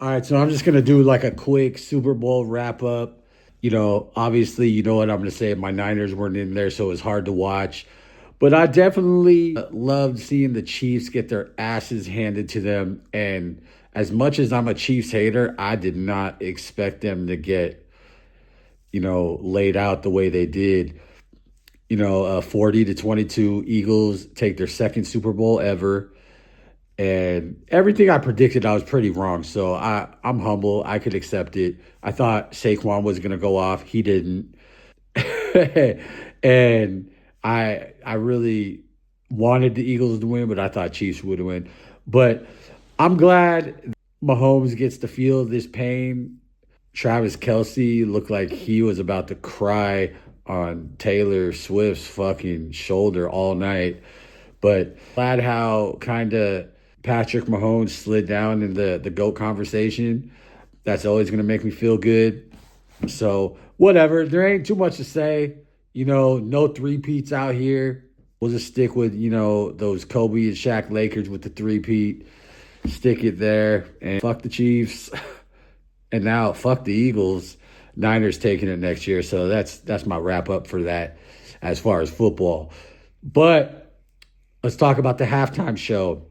All right, so I'm just gonna do like a quick Super Bowl wrap up. Obviously, you know what I'm gonna say. My Niners weren't in there, so it's hard to watch. But I definitely loved seeing the Chiefs get their asses handed to them. And as much as I'm a Chiefs hater, I did not expect them to get, laid out the way they did. 40-22 Eagles take their second Super Bowl ever. And everything I predicted, I was pretty wrong. So I'm humble. I could accept it. I thought Saquon was going to go off. He didn't. And I really wanted the Eagles to win, but I thought Chiefs would win. But I'm glad Mahomes gets to feel this pain. Travis Kelsey looked like he was about to cry on Taylor Swift's fucking shoulder all night. But glad how kind of Patrick Mahomes slid down in the GOAT conversation. That's always going to make me feel good. So, whatever. There ain't too much to say. No three-peats out here. We'll just stick with, those Kobe and Shaq Lakers with the three-peat. Stick it there. And fuck the Chiefs. And now, fuck the Eagles. Niners taking it next year. So, that's my wrap-up for that as far as football. But let's talk about the halftime show.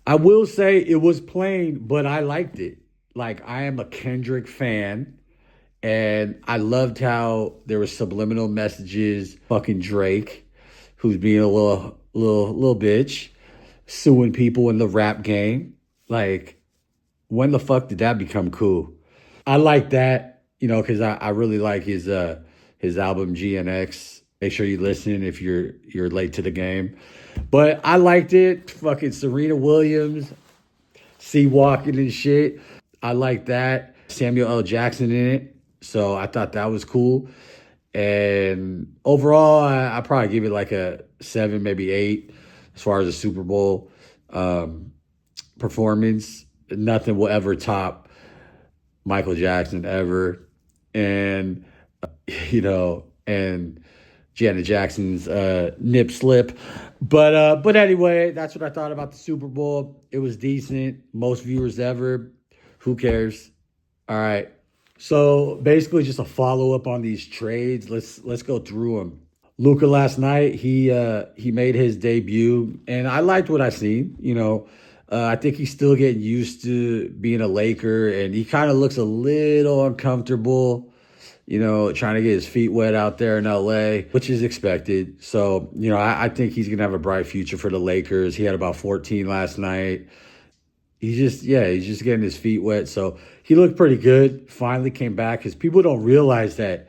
I will say it was plain, but I liked it. Like, I am a Kendrick fan, and I loved how there were subliminal messages. Fucking Drake, who's being a little bitch, suing people in the rap game. Like, when the fuck did that become cool? I like that, because I really like his album GNX. Make sure you listen if you're late to the game. But I liked it. Fucking Serena Williams, sea walking and shit. I like that. Samuel L. Jackson in it. So I thought that was cool. And overall, I probably give it like a 7, maybe 8 as far as a Super Bowl performance. Nothing will ever top Michael Jackson ever. And, and Janet Jackson's nip slip. But anyway, that's what I thought about the Super Bowl. It was decent. Most viewers ever. Who cares? All right. So basically just a follow-up on these trades. Let's go through them. Luka last night, he made his debut, and I liked what I seen. I think he's still getting used to being a Laker, and he kind of looks a little uncomfortable, trying to get his feet wet out there in LA, which is expected. So, I think he's going to have a bright future for the Lakers. He had about 14 last night. He's just getting his feet wet. So he looked pretty good. Finally came back because people don't realize that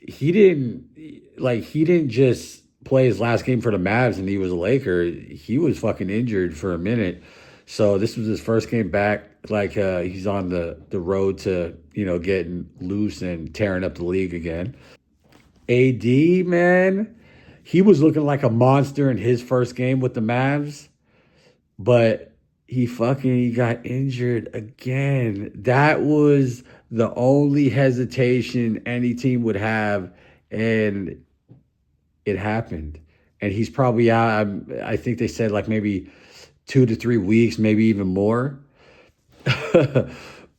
he didn't just play his last game for the Mavs and he was a Laker. He was fucking injured for a minute. So this was his first game back. He's on the road to, getting loose and tearing up the league again. AD, man, he was looking like a monster in his first game with the Mavs, but he got injured again. That was the only hesitation any team would have, and it happened. And he's probably out. I think they said like maybe 2 to 3 weeks, maybe even more.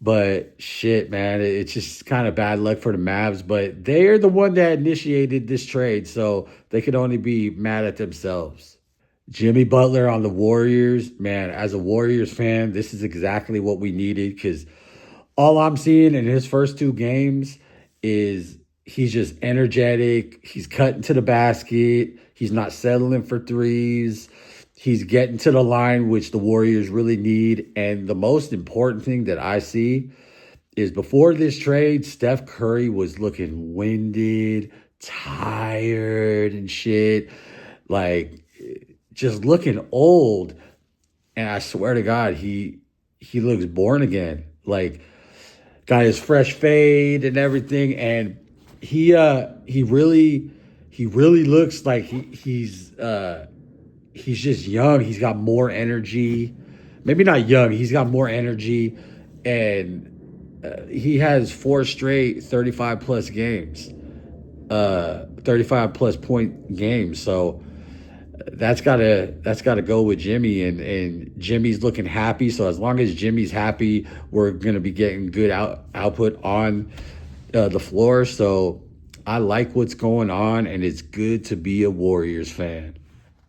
But shit, man, it's just kind of bad luck for the Mavs. But they're the one that initiated this trade, so they could only be mad at themselves. Jimmy Butler on the Warriors, man, as a Warriors fan, this is exactly what we needed because all I'm seeing in his first 2 games is he's just energetic. He's cutting to the basket. He's not settling for threes. He's getting to the line, which the Warriors really need. And the most important thing that I see is before this trade, Steph Curry was looking winded, tired and shit. Like, just looking old. And I swear to God, he looks born again. Like, got his fresh fade and everything. And he really looks like he's just young. He's got more energy. Maybe not young. He's got more energy. And he has 4 straight 35-plus games. 35-plus point games. So that's gotta go with Jimmy, and Jimmy's looking happy. So as long as Jimmy's happy, we're gonna be getting good output on the floor. So I like what's going on, and it's good to be a Warriors fan.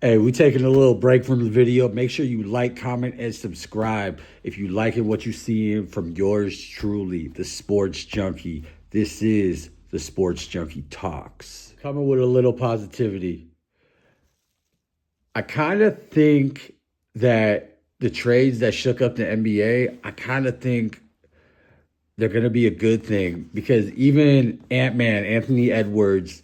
Hey, we taking a little break from the video. Make sure you like, comment, and subscribe if you liking what you seeing from yours truly, the Sports Junkie. This is the Sports Junkie Talks. Coming with a little positivity. I kind of think that the trades that shook up the NBA, I kind of think they're going to be a good thing, because even Ant-Man, Anthony Edwards,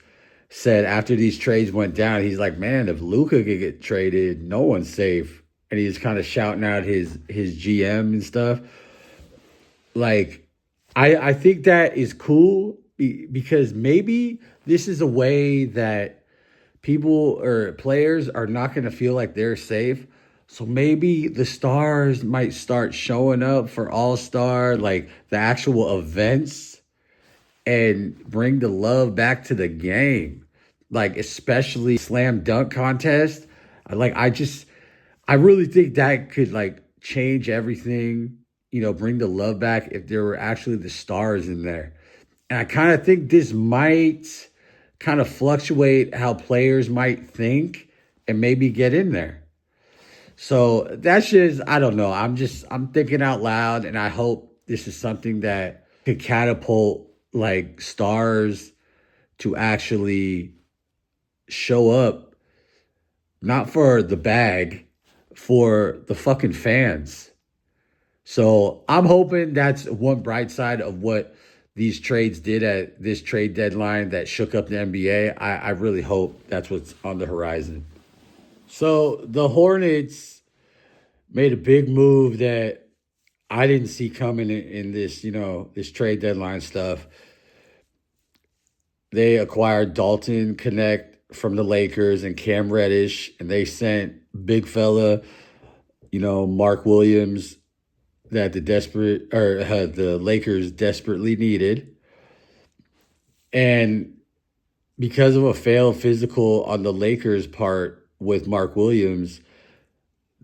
said after these trades went down, he's like, man, if Luka could get traded, no one's safe. And he's kind of shouting out his GM and stuff. Like, I think that is cool, because maybe this is a way that people or players are not going to feel like they're safe. So maybe the stars might start showing up for All-Star, like the actual events, and bring the love back to the game. Like, especially slam dunk contest. I really think that could like change everything, bring the love back if there were actually the stars in there. And I kind of think this might kind of fluctuate how players might think and maybe get in there. So that's just, I don't know. I'm thinking out loud, and I hope this is something that could catapult like stars to actually show up, not for the bag, for the fucking fans. So I'm hoping that's one bright side of what these trades did at this trade deadline that shook up the NBA. I really hope that's what's on the horizon. So the Hornets made a big move that I didn't see coming in this, this trade deadline stuff. They acquired Dalton Connect from the Lakers and Cam Reddish, and they sent big fella, Mark Williams, that the Lakers desperately needed. And because of a failed physical on the Lakers' part with Mark Williams,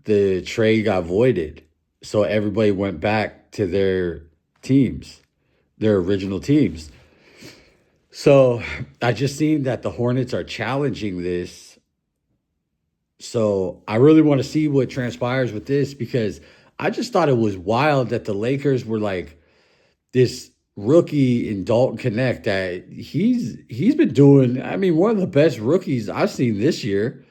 the trade got voided. So everybody went back to their teams, their original teams. So I just seen that the Hornets are challenging this. So I really want to see what transpires with this, because I just thought it was wild that the Lakers were like this rookie in Dalton Connect, that he's been doing, I mean, one of the best rookies I've seen this year.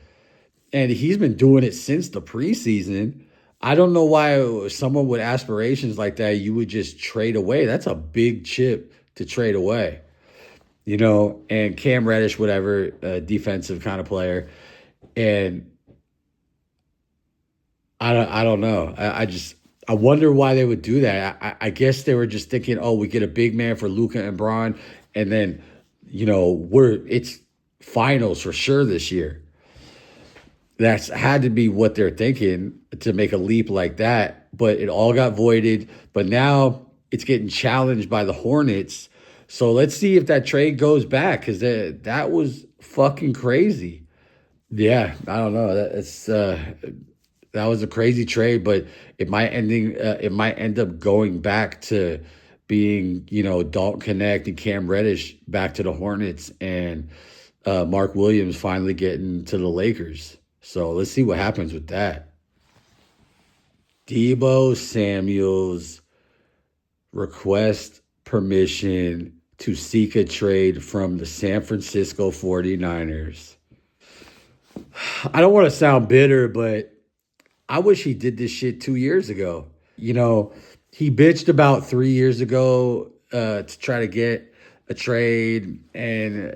And he's been doing it since the preseason. I don't know why someone with aspirations like that, you would just trade away. That's a big chip to trade away. And Cam Reddish, whatever, defensive kind of player. And I don't know. I wonder why they would do that. I guess they were just thinking, oh, we get a big man for Luka and Bron, and then, it's finals for sure this year. That's had to be what they're thinking, to make a leap like that. But it all got voided. But now it's getting challenged by the Hornets. So let's see if that trade goes back, because that was fucking crazy. Yeah, I don't know. That was a crazy trade, but it might end up going back to being, Dalton Connect and Cam Reddish back to the Hornets, and Mark Williams finally getting to the Lakers. So let's see what happens with that. Deebo Samuel's request permission to seek a trade from the San Francisco 49ers. I don't want to sound bitter, but I wish he did this shit 2 years ago. He bitched about 3 years ago to try to get a trade, and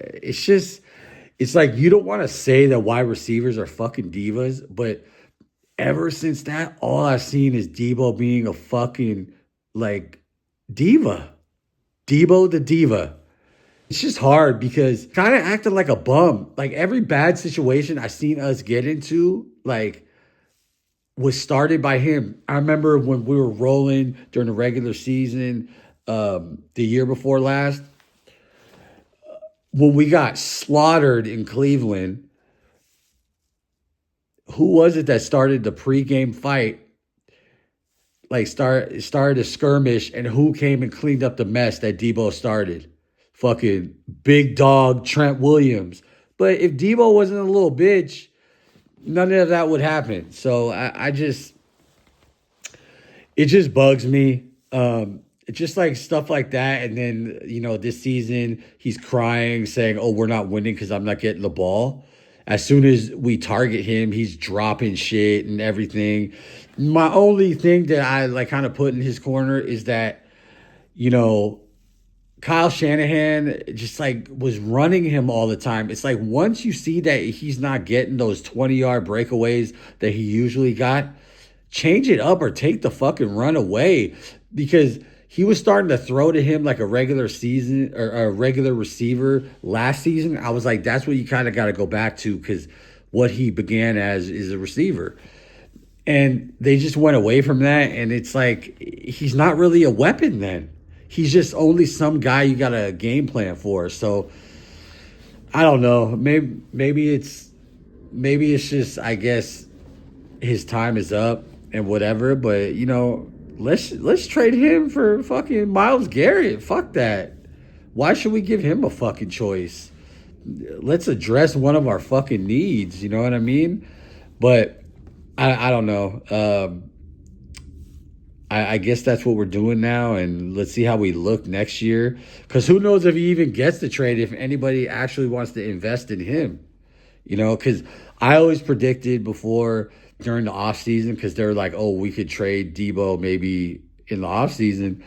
it's like, you don't want to say that wide receivers are fucking divas, but ever since that, all I've seen is Deebo being a fucking, like, diva. Deebo the diva. It's just hard, because kind of acting like a bum. Like, every bad situation I've seen us get into, like, was started by him. I remember when we were rolling during the regular season, the year before last, when we got slaughtered in Cleveland, who was it that started the pregame fight? Like started a skirmish, and who came and cleaned up the mess that Debo started? Fucking big dog Trent Williams. But if Debo wasn't a little bitch, none of that would happen. So I just it just bugs me. It's just like stuff like that. And then, this season he's crying, saying, "Oh, we're not winning because I'm not getting the ball." As soon as we target him, he's dropping shit and everything. My only thing that I like kind of put in his corner is that, you know, Kyle Shanahan just like was running him all the time. It's like once you see that he's not getting those 20-yard breakaways that he usually got, change it up or take the fucking run away, because he was starting to throw to him like a regular season or a regular receiver last season. I was like, that's what you kind of got to go back to, because what he began as is a receiver. And they just went away from that. And it's like, he's not really a weapon then. He's just only some guy you got a game plan for. So I don't know. Maybe it's just, I guess, his time is up and whatever. But let's trade him for fucking Myles Garrett. Fuck that. Why should we give him a fucking choice? Let's address one of our fucking needs. You know what I mean? But I don't know. I guess that's what we're doing now, and let's see how we look next year. Because who knows if he even gets the trade, if anybody actually wants to invest in him. Because I always predicted before during the offseason, because they were like, oh, we could trade Debo maybe in the offseason.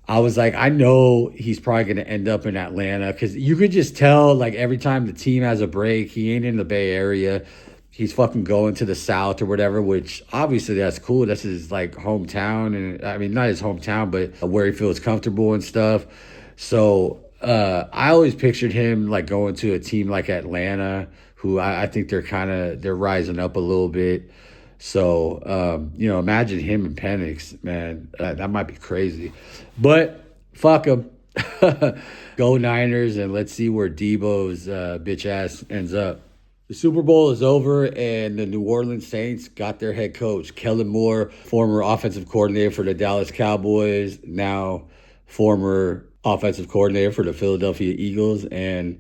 I was like, I know he's probably going to end up in Atlanta, because you could just tell, like, every time the team has a break, he ain't in the Bay Area. He's fucking going to the South or whatever, which obviously that's cool. That's his like hometown. And I mean, not his hometown, but where he feels comfortable and stuff. So I always pictured him like going to a team like Atlanta, who I think they're rising up a little bit. So, imagine him and Penix, man. That might be crazy. But fuck him. Go Niners, and let's see where Debo's bitch ass ends up. The Super Bowl is over, and the New Orleans Saints got their head coach, Kellen Moore, former offensive coordinator for the Dallas Cowboys, now former offensive coordinator for the Philadelphia Eagles, and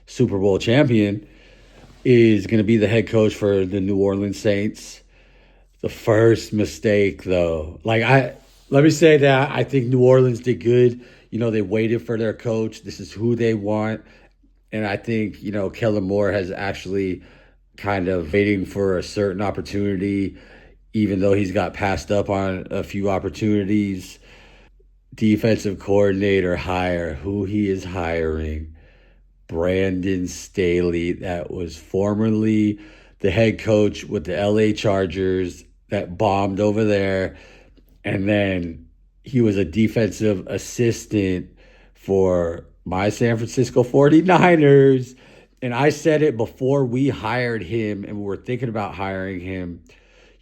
Super Bowl champion, is going to be the head coach for the New Orleans Saints. The first mistake, though. Let me say that I think New Orleans did good. They waited for their coach. This is who they want. And I think, Kellen Moore has actually kind of waiting for a certain opportunity, even though he's got passed up on a few opportunities. Defensive coordinator hire, who he is hiring, Brandon Staley, that was formerly the head coach with the LA Chargers that bombed over there. And then he was a defensive assistant for my San Francisco 49ers. And I said it before we hired him and we were thinking about hiring him.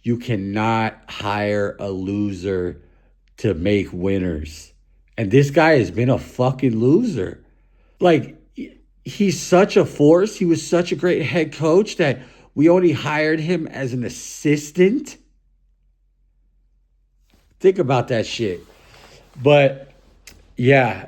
You cannot hire a loser to make winners. And this guy has been a fucking loser. Like, he's such a force. He was such a great head coach that we only hired him as an assistant. Think about that shit. But yeah,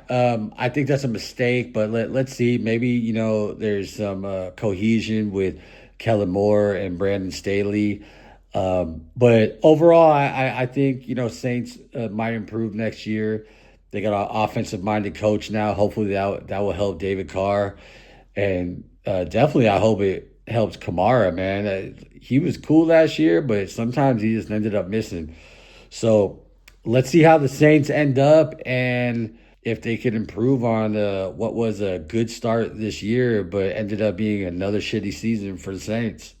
I think that's a mistake, but let's see. Maybe, there's some cohesion with Kellen Moore and Brandon Staley. But overall, I think, Saints might improve next year. They got an offensive-minded coach now. Hopefully that will help David Carr. And definitely I hope it helps Kamara, man. He was cool last year, but sometimes he just ended up missing. So let's see how the Saints end up, and if they could improve on what was a good start this year, but ended up being another shitty season for the Saints.